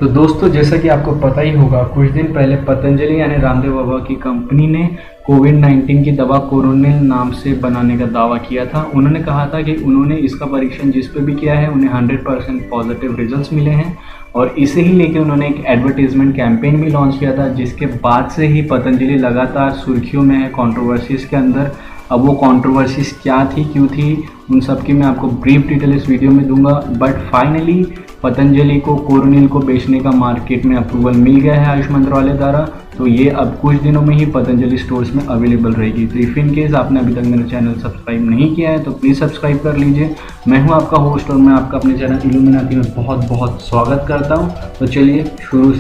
तो दोस्तों, जैसा कि आपको पता ही होगा, कुछ दिन पहले पतंजलि यानी रामदेव बाबा की कंपनी ने कोविड-19 की दवा कोरोनिल नाम से बनाने का दावा किया था। उन्होंने कहा था कि उन्होंने इसका परीक्षण जिस पे भी किया है उन्हें 100% पॉजिटिव रिजल्ट्स मिले हैं और इसे ही लेके उन्होंने एक एडवर्टाइजमेंट कैंपेन भी लॉन्च किया था, जिसके बाद से ही पतंजलि लगातार सुर्खियों में है, कंट्रोवर्सीज के अंदर। अब वो कंट्रोवर्सीज क्या थी, क्यों थी, उन सब की मैं आपको ब्रीफ डिटेल इस वीडियो में दूंगा। बट फाइनली पतंजलि को कोरोनिल को बेचने का मार्केट में अप्रूवल मिल गया है आयुष मंत्रालय द्वारा। तो ये अब कुछ दिनों में ही पतंजलि स्टोर्स में अवेलेबल रहेगी। तो इफ़ इन केस आपने अभी तक मेरा चैनल सब्सक्राइब नहीं किया है तो प्लीज़ सब्सक्राइब कर लीजिए। मैं हूं आपका होस्ट और मैं आपका अपने चैनल इल्यूमिनाती में बहुत बहुत स्वागत करता हूं। तो चलिए शुरू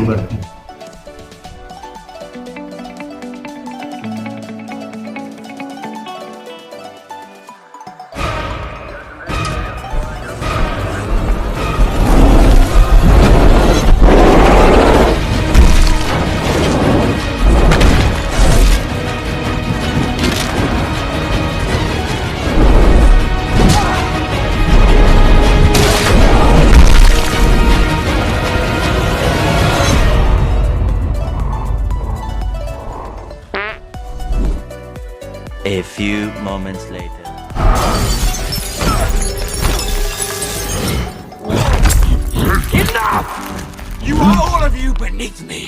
करते हैं। A few moments later. Enough! You are all of you beneath me.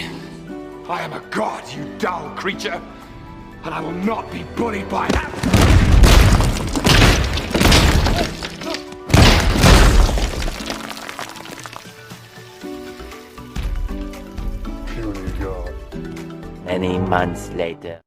I am a god, you dull creature, and I will not be bullied by that. Many months later.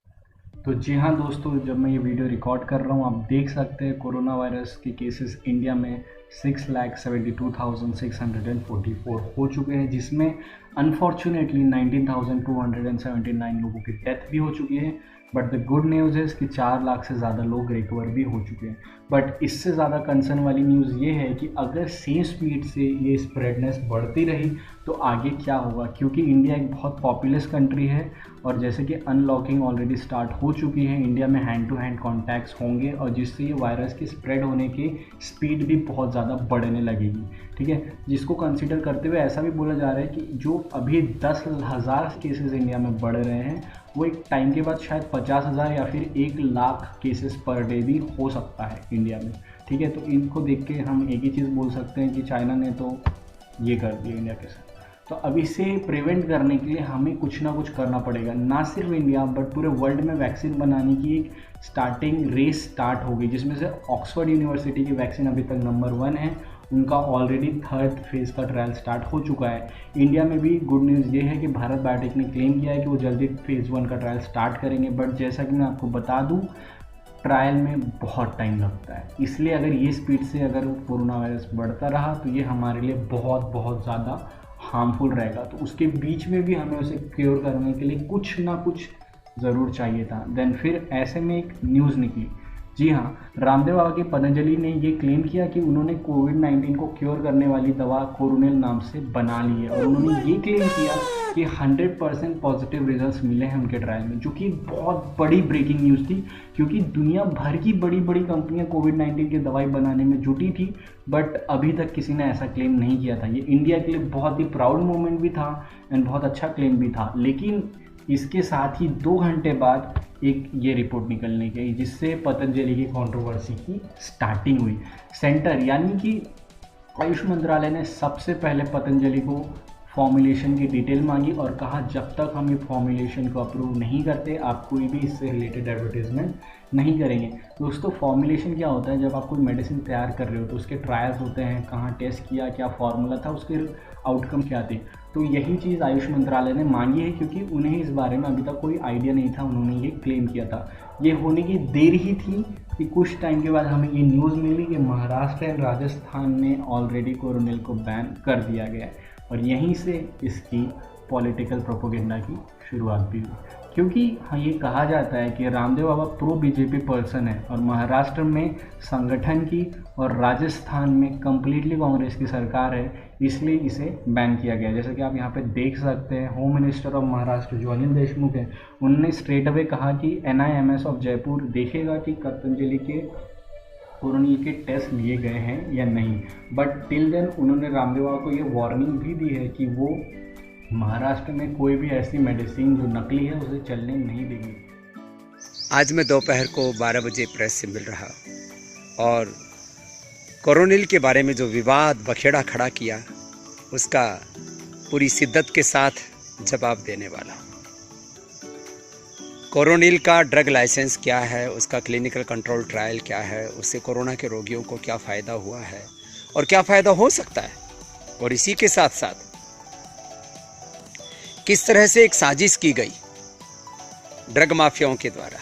तो जी हाँ दोस्तों, जब मैं ये वीडियो रिकॉर्ड कर रहा हूँ आप देख सकते हैं कोरोना वायरस के केसेस इंडिया में 6,72,644 हो चुके हैं, जिसमें अनफॉर्चुनेटली 19,279 लोगों की डेथ भी हो चुकी है। बट द गुड न्यूज़ है कि 4 लाख से ज़्यादा लोग रिकवर भी हो चुके हैं। बट इससे ज़्यादा कंसर्न वाली न्यूज़ ये है कि अगर सेम स्पीड से ये स्प्रेडनेस बढ़ती रही तो आगे क्या होगा, क्योंकि इंडिया एक बहुत पॉपुलस कंट्री है और जैसे कि अनलॉकिंग ऑलरेडी स्टार्ट हो चुकी है, इंडिया में हैंड टू हैंड कॉन्टैक्ट्स होंगे और जिससे ये वायरस की स्प्रेड होने की स्पीड भी बहुत ज़्यादा बढ़ने लगेगी। ठीक है, जिसको कंसिडर करते हुए ऐसा भी बोला जा रहा है कि जो अभी 10,000 केसेस इंडिया में बढ़ रहे हैं वो एक टाइम के बाद शायद 50,000 या फिर 1 लाख केसेस पर डे भी हो सकता है इंडिया में। ठीक है, तो इनको देख के हम एक ही चीज़ बोल सकते हैं कि चाइना ने तो ये कर दिया इंडिया के साथ। तो अब इसे प्रिवेंट करने के लिए हमें कुछ ना कुछ करना पड़ेगा, ना सिर्फ इंडिया बट पूरे वर्ल्ड में वैक्सीन बनाने की एक स्टार्टिंग रेस स्टार्ट हो गई, जिसमें से ऑक्सफोर्ड यूनिवर्सिटी की वैक्सीन अभी तक नंबर 1 है। उनका ऑलरेडी 3rd फेज़ का ट्रायल स्टार्ट हो चुका है। इंडिया में भी गुड न्यूज़ ये है कि भारत बायोटेक ने क्लेम किया है कि वो जल्दी फेज़ 1 का ट्रायल स्टार्ट करेंगे। बट जैसा कि मैं आपको बता दूं, ट्रायल में बहुत टाइम लगता है, इसलिए अगर ये स्पीड से अगर कोरोना वायरस बढ़ता रहा तो ये हमारे लिए बहुत बहुत ज़्यादा हार्मफुल रहेगा। तो उसके बीच में भी हमें उसे क्योर करने के लिए कुछ ना कुछ ज़रूर चाहिए था। देन फिर ऐसे में एक न्यूज़ निकली। जी हाँ, रामदेव बाबा के पतंजलि ने ये क्लेम किया कि उन्होंने कोविड-19 को क्योर करने वाली दवा कोरोनिल नाम से बना ली है और उन्होंने ये क्लेम किया कि 100% पॉजिटिव रिजल्ट्स मिले हैं उनके ट्रायल में, जो कि बहुत बड़ी ब्रेकिंग न्यूज़ थी, क्योंकि दुनिया भर की बड़ी बड़ी कंपनियां कोविड-19 की दवाई बनाने में जुटी थी बट अभी तक किसी ने ऐसा क्लेम नहीं किया था। ये इंडिया के लिए बहुत ही प्राउड मोमेंट भी था एंड बहुत अच्छा क्लेम भी था। लेकिन इसके साथ ही 2 घंटे बाद एक ये रिपोर्ट निकलने गई, जिससे पतंजलि की कंट्रोवर्सी की स्टार्टिंग हुई। सेंटर यानी कि आयुष मंत्रालय ने सबसे पहले पतंजलि को फॉर्मुलेशन की डिटेल मांगी और कहा जब तक हम ये फॉर्मुलेशन को अप्रूव नहीं करते आप कोई भी इससे रिलेटेड एडवर्टीजमेंट नहीं करेंगे। दोस्तों, फॉर्मुलेशन क्या होता है? जब आप कोई मेडिसिन तैयार कर रहे हो तो उसके ट्रायल्स होते हैं, कहाँ टेस्ट किया, क्या फार्मूला था, उसके आउटकम क्या थे। तो यही चीज़ आयुष मंत्रालय ने मांगी है, क्योंकि उन्हें इस बारे में अभी तक कोई आइडिया नहीं था, उन्होंने ये क्लेम किया था। ये होने की देर ही थी कि कुछ टाइम के बाद हमें ये न्यूज़ मिली कि महाराष्ट्र एंड राजस्थान में ऑलरेडी कोरोनिल को बैन कर दिया गया है और यहीं से इसकी पॉलिटिकल प्रोपोगेंडा की शुरुआत भी हुई। क्योंकि हाँ, ये कहा जाता है कि Ramdev Baba pro BJP person है और महाराष्ट्र में संगठन की और राजस्थान में कम्प्लीटली कांग्रेस की सरकार है, इसलिए इसे बैन किया गया। जैसा कि आप यहाँ पे देख सकते हैं, होम मिनिस्टर ऑफ महाराष्ट्र जो अनिल देशमुख है, उन्होंने स्ट्रेट अवे कहा कि NIMS ऑफ जयपुर देखेगा कि पतंजलि के कोरोनिल के टेस्ट लिए गए हैं या नहीं। बट टिल देन उन्होंने रामदेव बाबा को ये वार्निंग भी दी है कि वो महाराष्ट्र में कोई भी ऐसी मेडिसिन जो नकली है उसे चलने नहीं देंगे। आज मैं दोपहर को 12 बजे प्रेस से मिल रहा और कोरोनिल के बारे में जो विवाद बखेड़ा खड़ा किया उसका पूरी शिद्दत के साथ जवाब देने वाला। कोरोनिल का ड्रग लाइसेंस क्या है, उसका क्लिनिकल कंट्रोल ट्रायल क्या है, उससे कोरोना के रोगियों को क्या फ़ायदा हुआ है और क्या फ़ायदा हो सकता है, और इसी के साथ साथ किस तरह से एक साजिश की गई ड्रग माफियाओं के द्वारा,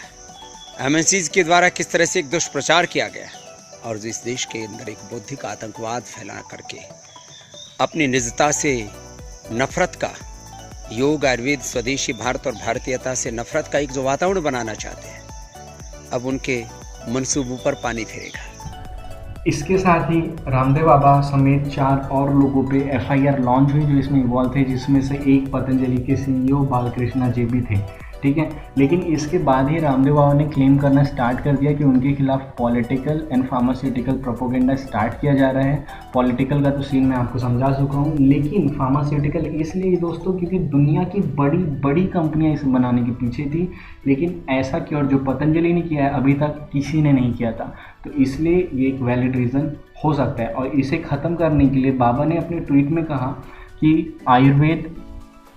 एमएनसीज के द्वारा किस तरह से एक दुष्प्रचार किया गया और जो इस देश के अंदर एक बौद्धिक आतंकवाद फैला करके अपनी निजता से नफरत का, योग आयुर्वेद स्वदेशी भारत और भारतीयता से नफरत का एक जो वातावरण बनाना चाहते हैं, अब उनके मंसूबों पर पानी फेरेगा। इसके साथ ही रामदेव बाबा समेत 4 और लोगों पे एफआईआर लॉन्च हुई जो इसमें इन्वॉल्व थे, जिसमें से एक पतंजलि के सीईओ बालकृष्णा जी भी थे, ठीक है। लेकिन इसके बाद ही रामदेव बाबा ने क्लेम करना स्टार्ट कर दिया कि उनके खिलाफ political and pharmaceutical propaganda start किया जा रहा है। पॉलिटिकल का तो सीन मैं आपको समझा चुका हूँ, लेकिन फार्मास्यूटिकल इसलिए दोस्तों क्योंकि दुनिया की बड़ी बड़ी कंपनियां इसे बनाने के पीछे थी, लेकिन ऐसा क्योर जो पतंजलि ने किया है अभी तक किसी ने नहीं किया था, तो इसलिए ये एक वैलिड रीज़न हो सकता है। और इसे ख़त्म करने के लिए बाबा ने अपने ट्वीट में कहा कि आयुर्वेद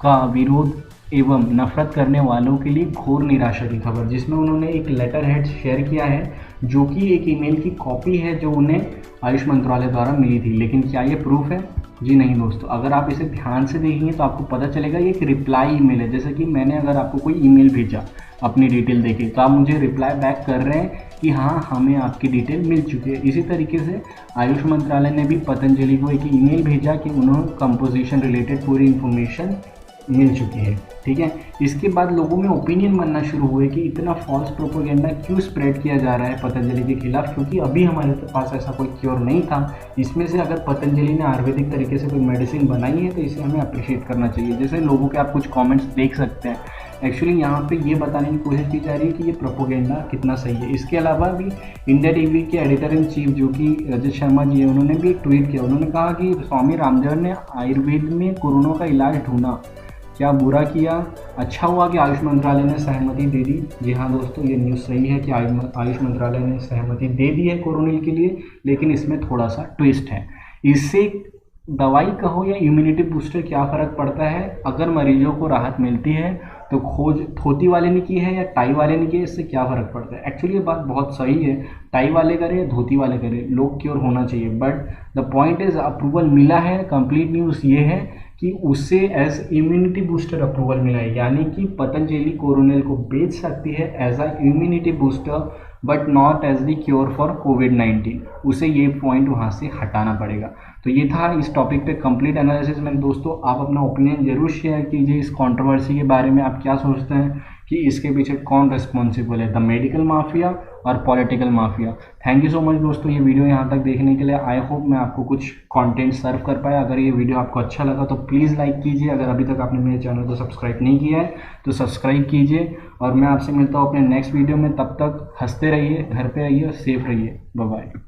का विरोध एवं नफरत करने वालों के लिए घोर निराशा की खबर, जिसमें उन्होंने एक लेटर हेड शेयर किया है जो कि एक ईमेल की कॉपी है जो उन्हें आयुष मंत्रालय द्वारा मिली थी। लेकिन क्या ये प्रूफ है? जी नहीं दोस्तों, अगर आप इसे ध्यान से देखेंगे तो आपको पता चलेगा ये एक रिप्लाई ईमेल है। जैसे कि मैंने अगर आपको कोई ईमेल भेजा अपनी डिटेल देके तो आप मुझे रिप्लाई बैक कर रहे हैं कि हाँ हमें आपकी डिटेल मिल चुकी है। इसी तरीके से आयुष मंत्रालय ने भी पतंजलि को एक ईमेल भेजा कि उन्होंने कंपोजिशन रिलेटेड पूरी इन्फॉर्मेशन मिल चुकी है, ठीक है। इसके बाद लोगों में ओपिनियन बनना शुरू हुए कि इतना फॉल्स प्रोपोगेंडा क्यों स्प्रेड किया जा रहा है पतंजलि के खिलाफ, क्योंकि अभी हमारे पास ऐसा कोई क्योर नहीं था। इसमें से अगर पतंजलि ने आयुर्वेदिक तरीके से कोई मेडिसिन बनाई है तो इसे हमें अप्रिशिएट करना चाहिए। जैसे लोगों के आप कुछ कमेंट्स देख सकते हैं, एक्चुअली यहाँ पे ये बताने की कोशिश की जा रही है कि ये प्रोपोगेंडा कितना सही है। इसके अलावा भी इंडिया टीवी के एडिटर इन चीफ जो कि रजत शर्मा जी है, उन्होंने भी एक ट्वीट किया। उन्होंने कहा कि स्वामी रामदेव ने आयुर्वेद में कोरोना का इलाज ढूंढा, क्या बुरा किया, अच्छा हुआ कि आयुष मंत्रालय ने सहमति दे दी। जी हाँ दोस्तों, ये न्यूज़ सही है कि आयुष मंत्रालय ने सहमति दे दी है कोरोनिल के लिए, लेकिन इसमें थोड़ा सा ट्विस्ट है। इससे दवाई कहो या इम्यूनिटी बूस्टर क्या फ़र्क पड़ता है? अगर मरीजों को राहत मिलती है तो खोज धोती वाले ने की है या टाई वाले ने की है, इससे क्या फ़र्क पड़ता है? एक्चुअली ये बात बहुत सही है, टाई वाले करें या धोती वाले करें, लोग क्योर होना चाहिए। But the point is approval मिला है। कंप्लीट न्यूज़ ये है कि उससे एज इम्यूनिटी बूस्टर अप्रूवल मिला है, यानी कि पतंजलि कोरोनिल को बेच सकती है as a immunity booster but not as the cure for कोविड-19। उसे ये पॉइंट वहाँ से हटाना पड़ेगा। तो ये था इस टॉपिक पे कंप्लीट एनालिसिस। मेरे दोस्तों, आप अपना ओपिनियन जरूर शेयर कीजिए इस कंट्रोवर्सी के बारे में। आप क्या सोचते हैं कि इसके पीछे कौन रिस्पॉन्सिबल है, द मेडिकल माफिया और political mafia? Thank you so much दोस्तों ये वीडियो यहाँ तक देखने के लिए। आई होप मैं आपको कुछ कंटेंट सर्व कर पाया। अगर ये वीडियो आपको अच्छा लगा तो प्लीज़ लाइक कीजिए। अगर अभी तक आपने मेरे चैनल को सब्सक्राइब नहीं किया है तो सब्सक्राइब कीजिए, और मैं आपसे मिलता हूँ अपने नेक्स्ट वीडियो में। तब तक हंसते रहिए, घर पे रहिए और सेफ रहिए। Bye bye.